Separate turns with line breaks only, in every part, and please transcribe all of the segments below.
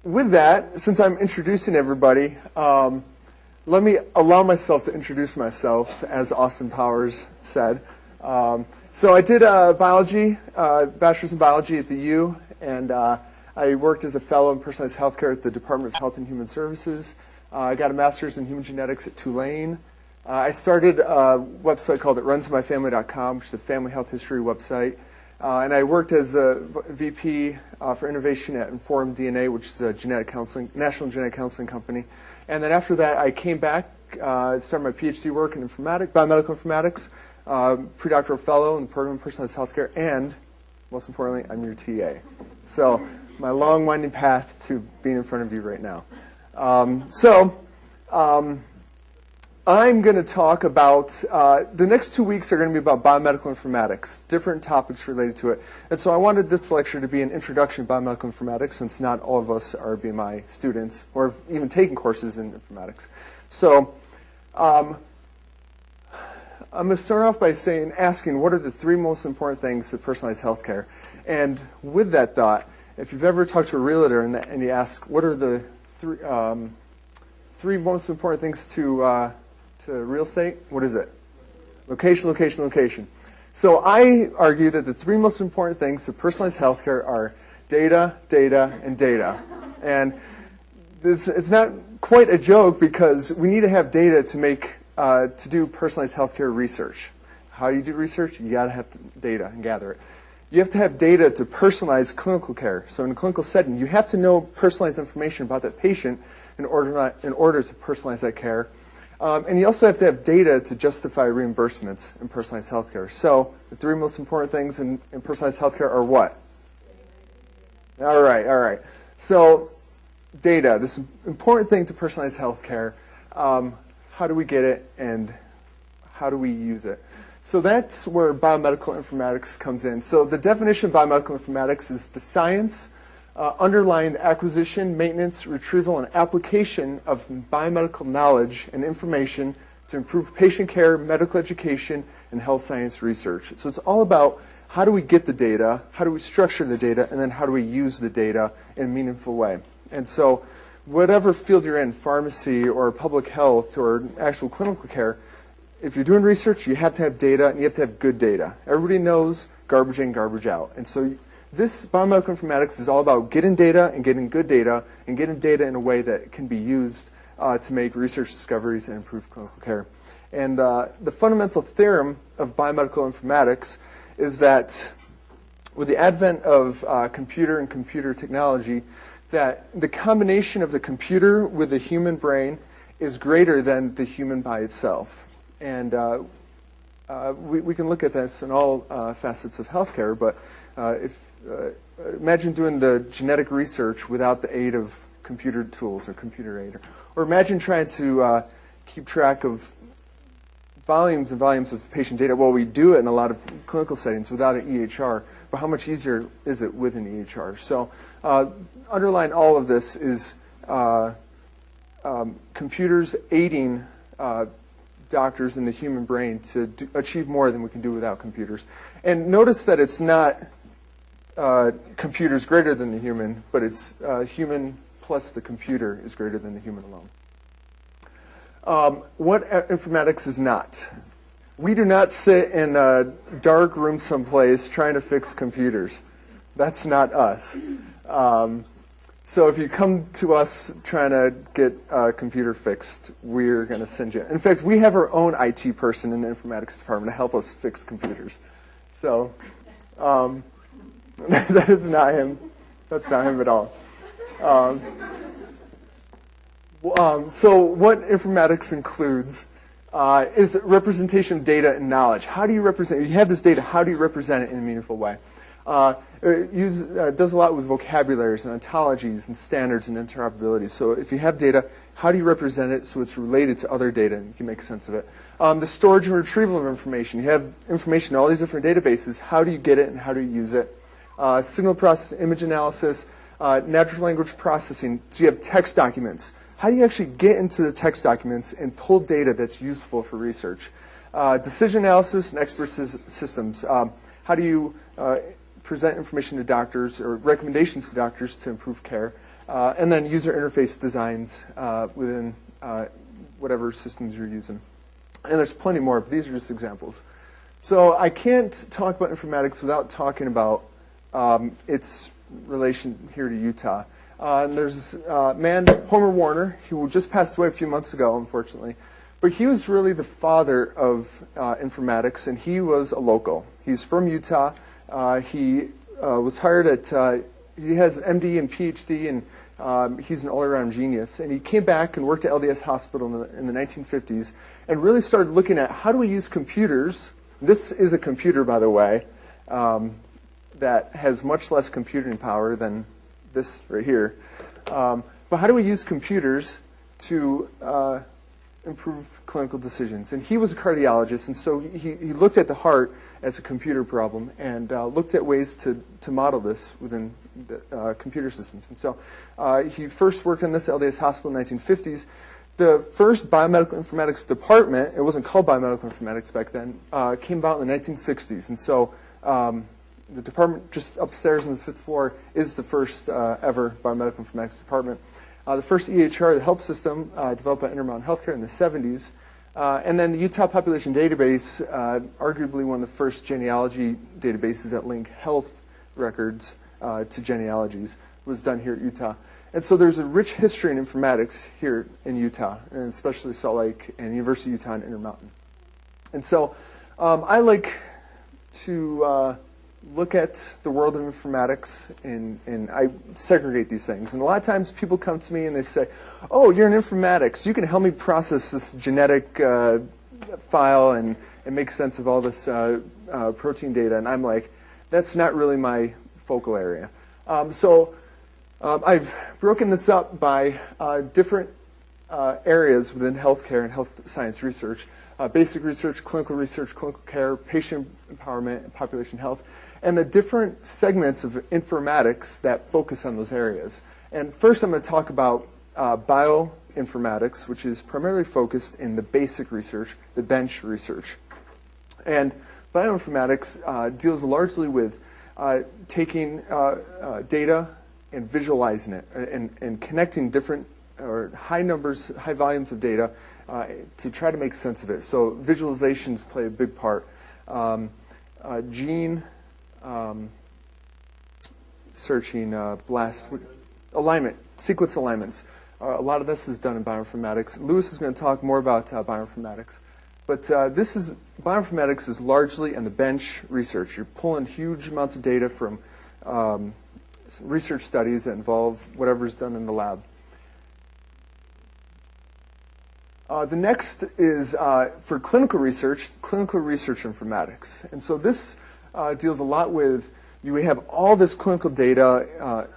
with that, since I'm introducing everybody, let me allow myself to introduce myself, as Austin Powers said. So I did biology, bachelor's in biology at the U, and I worked as a fellow in personalized healthcare at the Department of Health and Human Services. I got a master's in human genetics at Tulane. I started a website called itrunsmyfamily.com, which is a family health history website. And I worked as a VP for innovation at Informed DNA, which is a national genetic counseling company. And then after that, I came back, started my PhD work in biomedical informatics, pre-doctoral fellow in the program of personalized healthcare, and most importantly, I'm your TA. So my long winding path to being in front of you right now. I'm going to talk about, the next 2 weeks are going to be about biomedical informatics, different topics related to it. And so I wanted this lecture to be an introduction to biomedical informatics, since not all of us are BMI students or have even taken courses in informatics. So I'm going to start off by asking what are the 3 most important things to personalized healthcare? And with that thought, if you've ever talked to a realtor and you ask what are the 3 most important things to real estate, what is it? Location, location, location. So I argue that the 3 most important things to personalized healthcare are data, data, and data. And it's not quite a joke, because we need to have data to do personalized healthcare research. How do you do research? You got to have data and gather it. You have to have data to personalize clinical care. So in a clinical setting, you have to know personalized information about that patient in order to personalize that care. And you also have to have data to justify reimbursements in personalized healthcare. So the 3 most important things in personalized healthcare are what? All right. So data, this important thing to personalized healthcare. How do we get it, and how do we use it? So that's where biomedical informatics comes in. So the definition of biomedical informatics is the science underlying the acquisition, maintenance, retrieval, and application of biomedical knowledge and information to improve patient care, medical education, and health science research. So it's all about how do we get the data, how do we structure the data, and then how do we use the data in a meaningful way. And so whatever field you're in, pharmacy or public health or actual clinical care, if you're doing research, you have to have data, and you have to have good data. Everybody knows garbage in, garbage out. And so this biomedical informatics is all about getting data and getting good data and getting data in a way that can be used to make research discoveries and improve clinical care. And the fundamental theorem of biomedical informatics is that with the advent of computer and computer technology, that the combination of the computer with the human brain is greater than the human by itself. And we can look at this in all facets of healthcare, but imagine doing the genetic research without the aid of computer tools or computer aid. Or imagine trying to keep track of volumes and volumes of patient data. Well, we do it in a lot of clinical settings without an EHR, but how much easier is it with an EHR? So underlying all of this is computers aiding doctors in the human brain to achieve more than we can do without computers. And notice that it's not computers greater than the human, but it's human plus the computer is greater than the human alone. What informatics is not. We do not sit in a dark room someplace trying to fix computers. That's not us. So if you come to us trying to get a computer fixed, we're going to send you. In fact, we have our own IT person in the informatics department to help us fix computers. So that is not him. That's not him at all. So what informatics includes is representation of data and knowledge. How do you represent? You have this data. How do you represent it in a meaningful way? It does a lot with vocabularies and ontologies and standards and interoperability. So if you have data, how do you represent it so it's related to other data and you can make sense of it? The storage and retrieval of information. You have information in all these different databases. How do you get it and how do you use it? Signal processing, image analysis, natural language processing. So you have text documents. How do you actually get into the text documents and pull data that's useful for research? Decision analysis and expert systems. How do you present information to doctors or recommendations to doctors to improve care? and then user interface designs within whatever systems you're using. And there's plenty more, but these are just examples. So I can't talk about informatics without talking about its relation here to Utah. And there's this man, Homer Warner, who just passed away a few months ago, unfortunately. But he was really the father of informatics, and he was a local. He's from Utah. He was hired at, he has an MD and PhD, and he's an all-around genius. And he came back and worked at LDS Hospital in the 1950s and really started looking at how do we use computers. This is a computer, by the way, that has much less computing power than this right here. But how do we use computers to improve clinical decisions? And he was a cardiologist, and so he looked at the heart as a computer problem and looked at ways to model this within the computer systems. And so he first worked on this at LDS Hospital in the 1950s. The first biomedical informatics department, it wasn't called biomedical informatics back then, came about in the 1960s. And so the department just upstairs on the 5th floor is the first ever biomedical informatics department. The first EHR, the help system, developed by Intermountain Healthcare in the 70s. And then the Utah Population Database, arguably one of the first genealogy databases that link health records to genealogies, was done here at Utah. And so there's a rich history in informatics here in Utah, and especially Salt Lake and University of Utah and Intermountain. And so I like to look at the world of informatics, and I segregate these things. And a lot of times people come to me and they say, oh, you're in informatics. You can help me process this genetic file and make sense of all this protein data. And I'm like, that's not really my focal area. I've broken this up by different areas within healthcare and health science research. Basic research, clinical care, patient empowerment, and population health, and the different segments of informatics that focus on those areas. And first I'm going to talk about bioinformatics, which is primarily focused in the basic research, the bench research. And bioinformatics deals largely with taking data and visualizing it and connecting different or high volumes of data to try to make sense of it. So visualizations play a big part. Gene searching, blast, alignment, sequence alignments. A lot of this is done in bioinformatics. Lewis is going to talk more about bioinformatics. But bioinformatics is largely in the bench research. You're pulling huge amounts of data from research studies that involve whatever's done in the lab. The next is for clinical research informatics. And so this deals a lot with, you have all this clinical data, a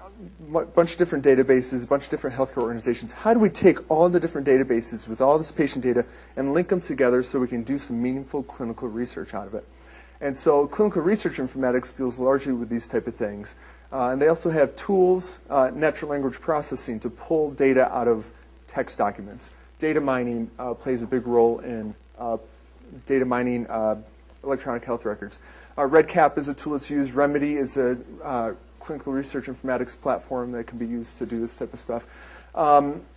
bunch of different databases, a bunch of different healthcare organizations. How do we take all the different databases with all this patient data and link them together so we can do some meaningful clinical research out of it? And so clinical research informatics deals largely with these type of things. And they also have tools, natural language processing, to pull data out of text documents. Data mining plays a big role in data mining electronic health records. REDCap is a tool that's used. Remedy is a clinical research informatics platform that can be used to do this type of stuff.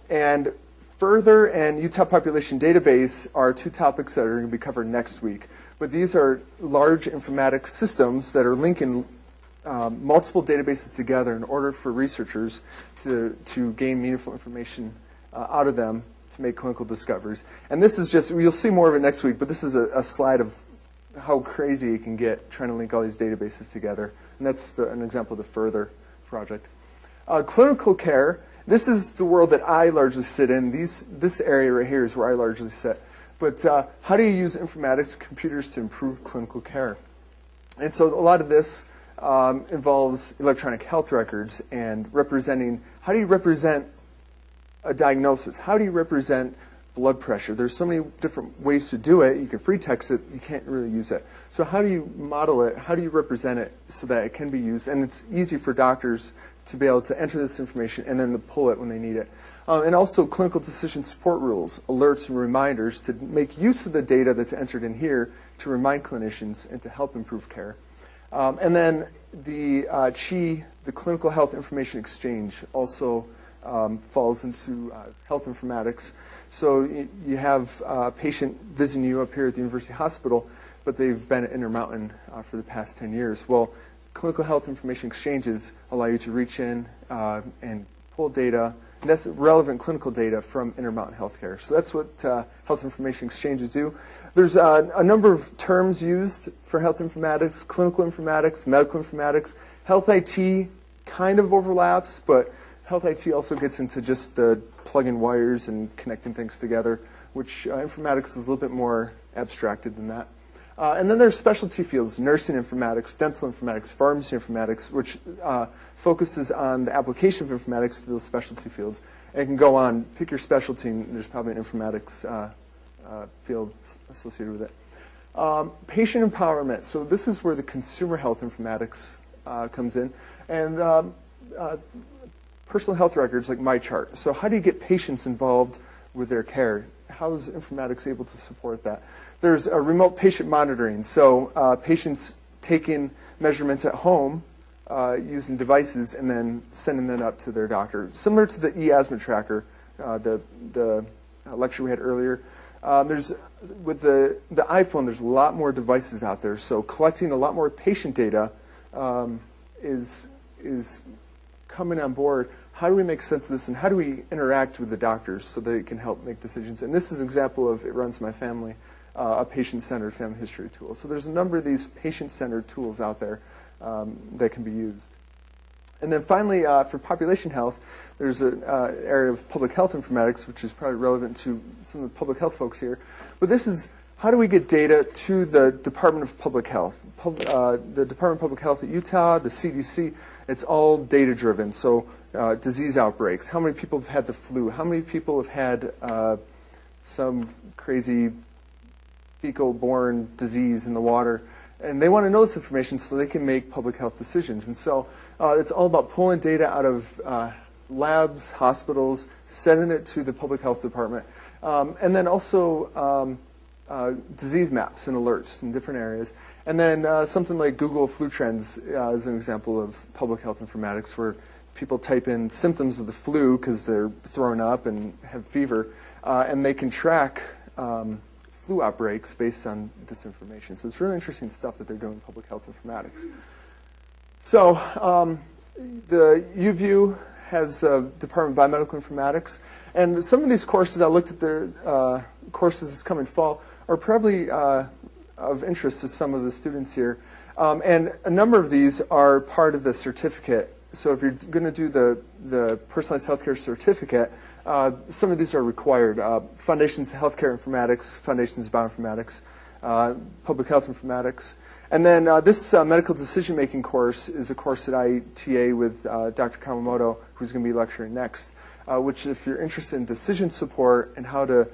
And Further and Utah Population Database are two topics that are going to be covered next week. But these are large informatics systems that are linking multiple databases together in order for researchers to gain meaningful information out of them to make clinical discoveries. And this is just, you'll see more of it next week, but this is a slide of how crazy it can get trying to link all these databases together. And that's an example of the Further project. Clinical care, this is the world that I largely sit in. This area right here is where I largely sit. But how do you use informatics computers to improve clinical care? And so a lot of this involves electronic health records and representing, how do you represent a diagnosis? How do you represent blood pressure? There's so many different ways to do it. You can free text it. You can't really use it. So how do you model it? How do you represent it so that it can be used? And it's easy for doctors to be able to enter this information and then to pull it when they need it. And also clinical decision support rules, alerts and reminders to make use of the data that's entered in here to remind clinicians and to help improve care. And then the CHI, the Clinical Health Information Exchange, also falls into health informatics. So you have a patient visiting you up here at the University Hospital, but they've been at Intermountain for the past 10 years. Well, clinical health information exchanges allow you to reach in and pull data, and that's relevant clinical data from Intermountain Healthcare. So that's what health information exchanges do. There's a number of terms used for health informatics: clinical informatics, medical informatics. Health IT kind of overlaps, but health IT also gets into just the plugging wires and connecting things together, which informatics is a little bit more abstracted than that. And then there's specialty fields: nursing informatics, dental informatics, pharmacy informatics, which focuses on the application of informatics to those specialty fields. And it can go on, pick your specialty, and there's probably an informatics field associated with it. Patient empowerment. So this is where the consumer health informatics comes in. And personal health records like MyChart. So how do you get patients involved with their care? How is informatics able to support that? There's a remote patient monitoring. So patients taking measurements at home using devices and then sending them up to their doctor. Similar to the e-asthma tracker, the lecture we had earlier. With the iPhone, there's a lot more devices out there. So collecting a lot more patient data is coming on board. How do we make sense of this, and how do we interact with the doctors so they can help make decisions? And this is an example of It Runs My Family, a patient-centered family history tool. So there's a number of these patient-centered tools out there that can be used. And then finally, for population health, there's an area of public health informatics, which is probably relevant to some of the public health folks here. But this is, how do we get data to the Department of Public Health? The Department of Public Health at Utah, the CDC, it's all data-driven. So disease outbreaks, how many people have had the flu, how many people have had some crazy fecal-borne disease in the water. And they want to know this information so they can make public health decisions. And so it's all about pulling data out of labs, hospitals, sending it to the public health department. And then also disease maps and alerts in different areas. And then something like Google Flu Trends is an example of public health informatics, where people type in symptoms of the flu because they're thrown up and have fever, and they can track flu outbreaks based on this information. So it's really interesting stuff that they're doing in public health informatics. So the UView has a Department of Biomedical Informatics, and some of these courses, I looked at their courses this coming fall, are probably of interest to some of the students here. And a number of these are part of the certificate. So if you're going to do the personalized healthcare certificate, some of these are required. Foundations of Healthcare Informatics, Foundations of Bioinformatics, Public Health Informatics. And then this medical decision-making course is a course that I TA with Dr. Kawamoto, who's going to be lecturing next, which if you're interested in decision support and how to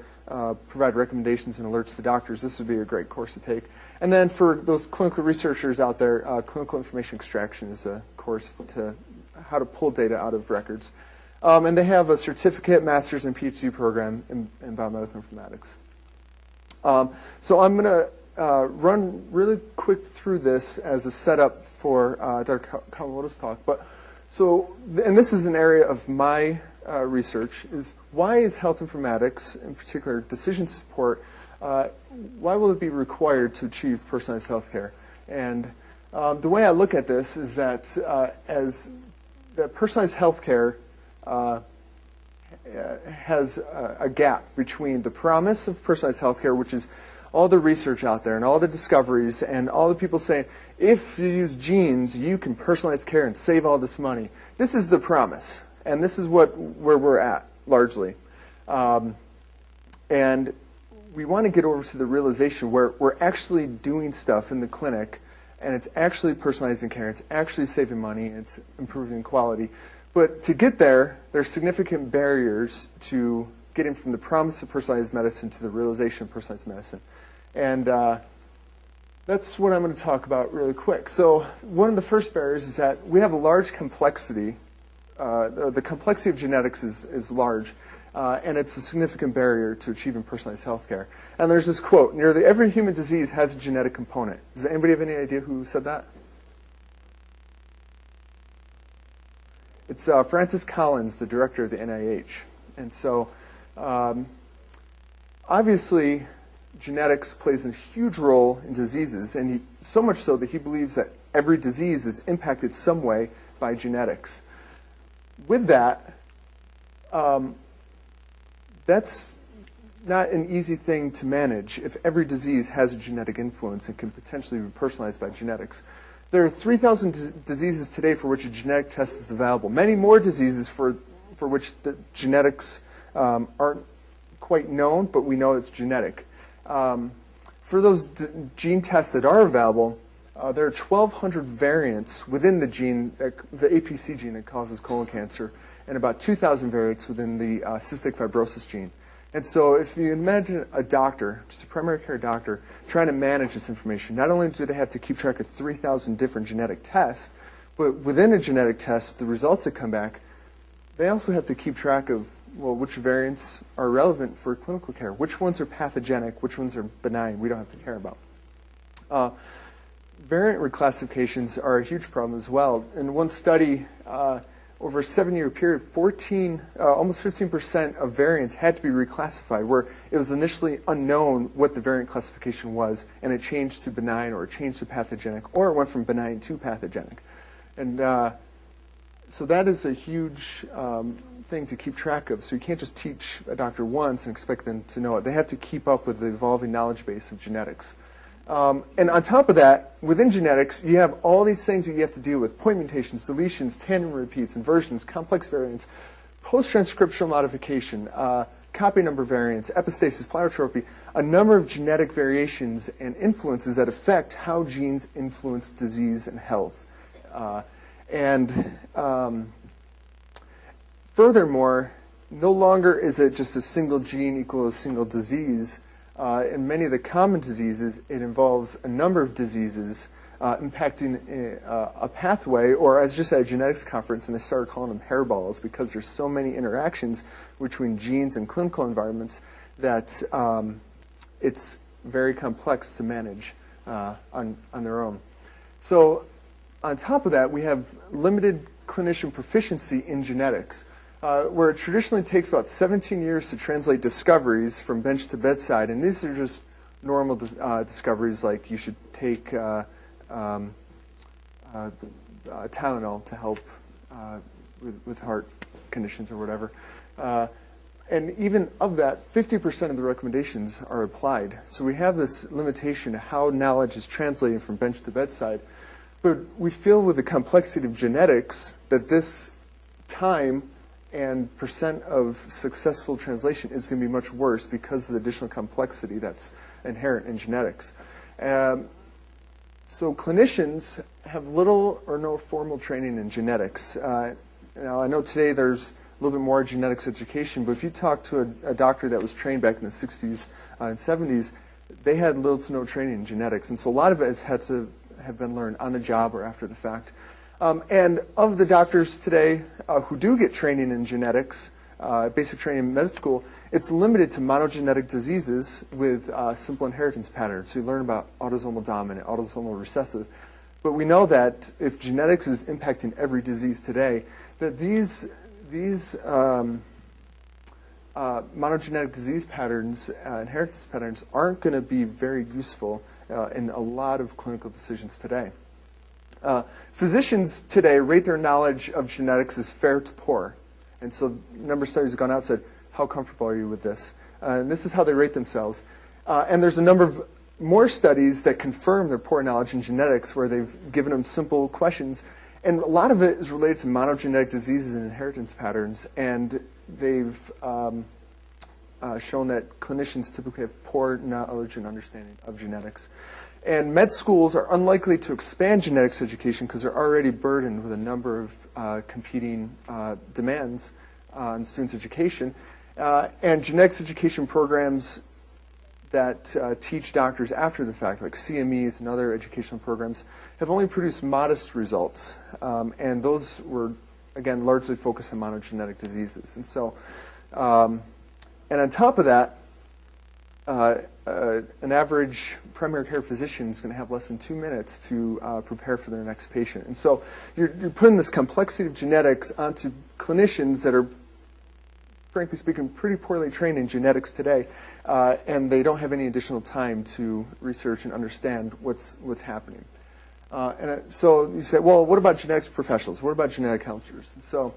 provide recommendations and alerts to doctors, this would be a great course to take. And then for those clinical researchers out there, clinical information extraction is a course to how to pull data out of records. And they have a certificate, master's, and PhD program in biomedical informatics. So I'm going to run really quick through this as a setup for Dr. Kawamoto's talk. And this is an area of my research, is why is health informatics, in particular decision support, why will it be required to achieve personalized healthcare? And the way I look at this is that as that personalized healthcare has a gap between the promise of personalized healthcare, which is all the research out there and all the discoveries and all the people saying, if you use genes, you can personalize care and save all this money. This is the promise, and this is where we're at, largely. And we want to get over to the realization where we're actually doing stuff in the clinic, and it's actually personalizing care, it's actually saving money, it's improving quality. But to get there, there's significant barriers to getting from the promise of personalized medicine to the realization of personalized medicine. And that's what I'm going to talk about really quick. So one of the first barriers is that we have a large complexity. The complexity of genetics is large, and it's a significant barrier to achieving personalized healthcare. And there's this quote: nearly every human disease has a genetic component. Does anybody have any idea who said that? It's Francis Collins, the director of the NIH. And so obviously genetics plays a huge role in diseases, and so much so that he believes that every disease is impacted some way by genetics. With that, that's not an easy thing to manage if every disease has a genetic influence and can potentially be personalized by genetics. There are 3,000 diseases today for which a genetic test is available. Many more diseases for which the genetics aren't quite known, but we know it's genetic. For those gene tests that are available, there are 1,200 variants within the gene, the APC gene that causes colon cancer, and about 2,000 variants within the cystic fibrosis gene. And so if you imagine a doctor, just a primary care doctor, trying to manage this information, not only do they have to keep track of 3,000 different genetic tests, but within a genetic test, the results that come back, they also have to keep track of, well, which variants are relevant for clinical care, which ones are pathogenic, which ones are benign, we don't have to care about. Variant reclassifications are a huge problem as well. In one study, over a 7-year period, almost 15% of variants had to be reclassified, where it was initially unknown what the variant classification was, and it changed to benign, or it changed to pathogenic, or it went from benign to pathogenic. And so that is a huge thing to keep track of. So you can't just teach a doctor once and expect them to know it. They have to keep up with the evolving knowledge base of genetics. And on top of that, within genetics, you have all these things that you have to deal with: point mutations, deletions, tandem repeats, inversions, complex variants, post-transcriptional modification, copy number variants, epistasis, pleiotropy, a number of genetic variations and influences that affect how genes influence disease and health. Furthermore, no longer is it just a single gene equals a single disease. In many of the common diseases, it involves a number of diseases impacting a pathway, or as just at a genetics conference, and they started calling them hairballs because there's so many interactions between genes and clinical environments that it's very complex to manage on their own. So on top of that, we have limited clinician proficiency in genetics, where it traditionally takes about 17 years to translate discoveries from bench to bedside. And these are just normal discoveries, like you should take Tylenol to help with heart conditions or whatever. And even of that, 50% of the recommendations are applied. So we have this limitation of how knowledge is translating from bench to bedside. But we feel with the complexity of genetics that this time and percent of successful translation is going to be much worse because of the additional complexity that's inherent in genetics. So clinicians have little or no formal training in genetics. Now, I know today there's a little bit more genetics education, but if you talk to a doctor that was trained back in the 60s and 70s, they had little to no training in genetics. And so a lot of it has had to have been learned on the job or after the fact. And of the doctors today who do get training in genetics, basic training in med school, it's limited to monogenetic diseases with simple inheritance patterns. So you learn about autosomal dominant, autosomal recessive. But we know that if genetics is impacting every disease today, that these monogenic disease patterns, inheritance patterns, aren't going to be very useful in a lot of clinical decisions today. Physicians today rate their knowledge of genetics as fair to poor. And so a number of studies have gone out and said, how comfortable are you with this? And this is how they rate themselves. And there's a number of more studies that confirm their poor knowledge in genetics, where they've given them simple questions. And a lot of it is related to monogenetic diseases and inheritance patterns. And they've shown that clinicians typically have poor knowledge and understanding of genetics. And med schools are unlikely to expand genetics education because they're already burdened with a number of competing demands on students' education. And genetics education programs that teach doctors after the fact, like CMEs and other educational programs, have only produced modest results. And those were, again, largely focused on monogenetic diseases. And so, and on top of that, an average primary care physician is going to have less than 2 minutes to prepare for their next patient. And so you're putting this complexity of genetics onto clinicians that are, frankly speaking, pretty poorly trained in genetics today, and they don't have any additional time to research and understand what's happening. So you say, well, what about genetics professionals? What about genetic counselors? And so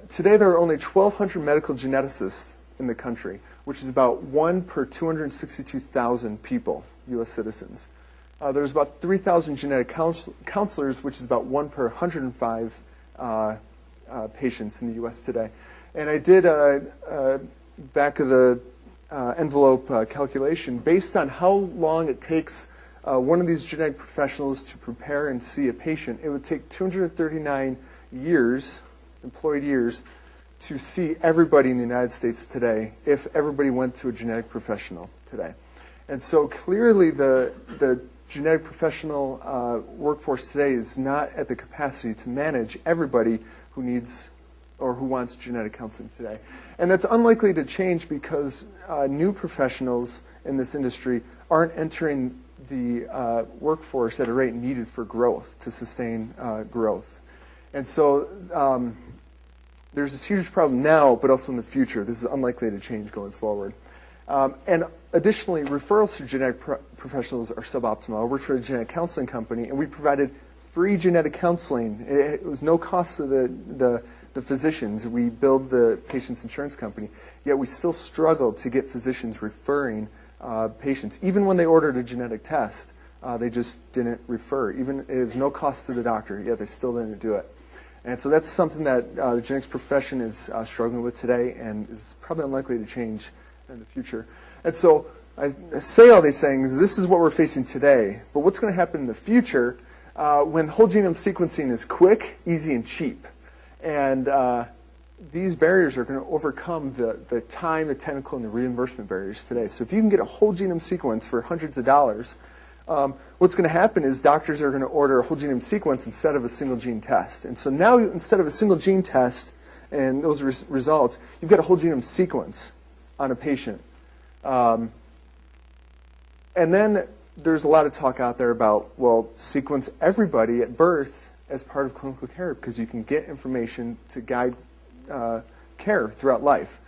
today there are only 1,200 medical geneticists in the country, which is about 1 per 262,000 people, U.S. citizens. There's about 3,000 genetic counselors, which is about 1 per 105 patients in the U.S. today. And I did a back of the envelope calculation based on how long it takes one of these genetic professionals to prepare and see a patient. It would take 239 years, employed years, to see everybody in the United States today if everybody went to a genetic professional today. And so clearly the genetic professional workforce today is not at the capacity to manage everybody who needs or who wants genetic counseling today. And that's unlikely to change because new professionals in this industry aren't entering the workforce at a rate needed for growth, to sustain growth. And so there's this huge problem now, but also in the future. This is unlikely to change going forward. And additionally, referrals to genetic professionals are suboptimal. I worked for a genetic counseling company, and we provided free genetic counseling. It was no cost to the physicians. We billed the patient's insurance company, yet we still struggled to get physicians referring patients. Even when they ordered a genetic test, they just didn't refer. Even it was no cost to the doctor, yet they still didn't do it. And so that's something that the genetics profession is struggling with today and is probably unlikely to change in the future. And so I say all these things, this is what we're facing today. But what's going to happen in the future when whole genome sequencing is quick, easy, and cheap? And these barriers are going to overcome the time, the technical, and the reimbursement barriers today. So if you can get a whole genome sequence for hundreds of dollars, what's going to happen is doctors are going to order a whole genome sequence instead of a single gene test. And so now instead of a single gene test and those results, you've got a whole genome sequence on a patient. And then there's a lot of talk out there about, well, sequence everybody at birth as part of clinical care because you can get information to guide care throughout life.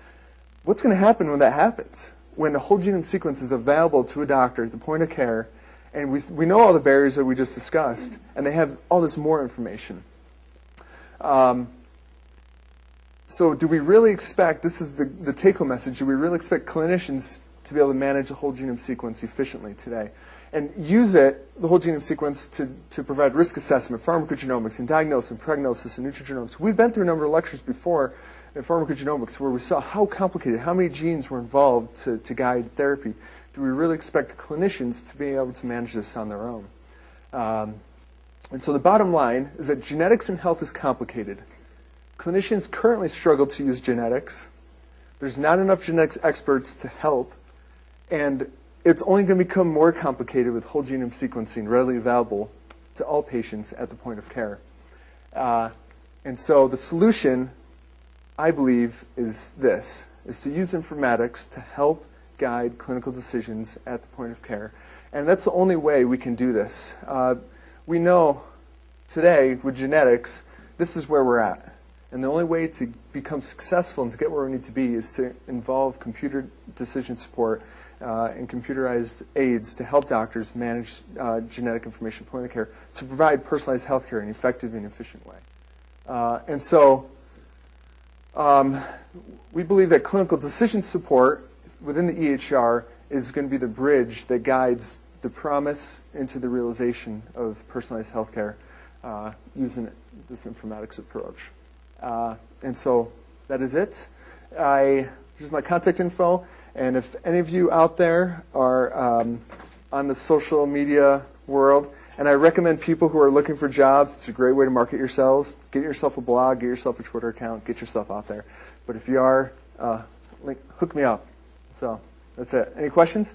What's going to happen when that happens? When the whole genome sequence is available to a doctor at the point of care, and we know all the barriers that we just discussed, and they have all this more information. So do we really expect, this is the take-home message, do we really expect clinicians to be able to manage a whole genome sequence efficiently today? And use it, the whole genome sequence, to provide risk assessment, pharmacogenomics, and diagnosis, and prognosis, and nutrigenomics. We've been through a number of lectures before in pharmacogenomics where we saw how complicated, how many genes were involved to guide therapy. Do we really expect clinicians to be able to manage this on their own? And so the bottom line is that genetics in health is complicated. Clinicians currently struggle to use genetics. There's not enough genetics experts to help. And it's only going to become more complicated with whole genome sequencing readily available to all patients at the point of care. And so the solution, I believe, is this, is to use informatics to help guide clinical decisions at the point of care. And that's the only way we can do this. We know today with genetics, this is where we're at. And the only way to become successful and to get where we need to be is to involve computer decision support and computerized aids to help doctors manage genetic information at the point of care to provide personalized health care in an effective and efficient way. And so we believe that clinical decision support within the EHR is going to be the bridge that guides the promise into the realization of personalized health care using this informatics approach. And so that is it. Here's my contact info. And if any of you out there are on the social media world, and I recommend people who are looking for jobs, it's a great way to market yourselves. Get yourself a blog, get yourself a Twitter account, get yourself out there. But if you are, hook me up. So that's it. Any questions?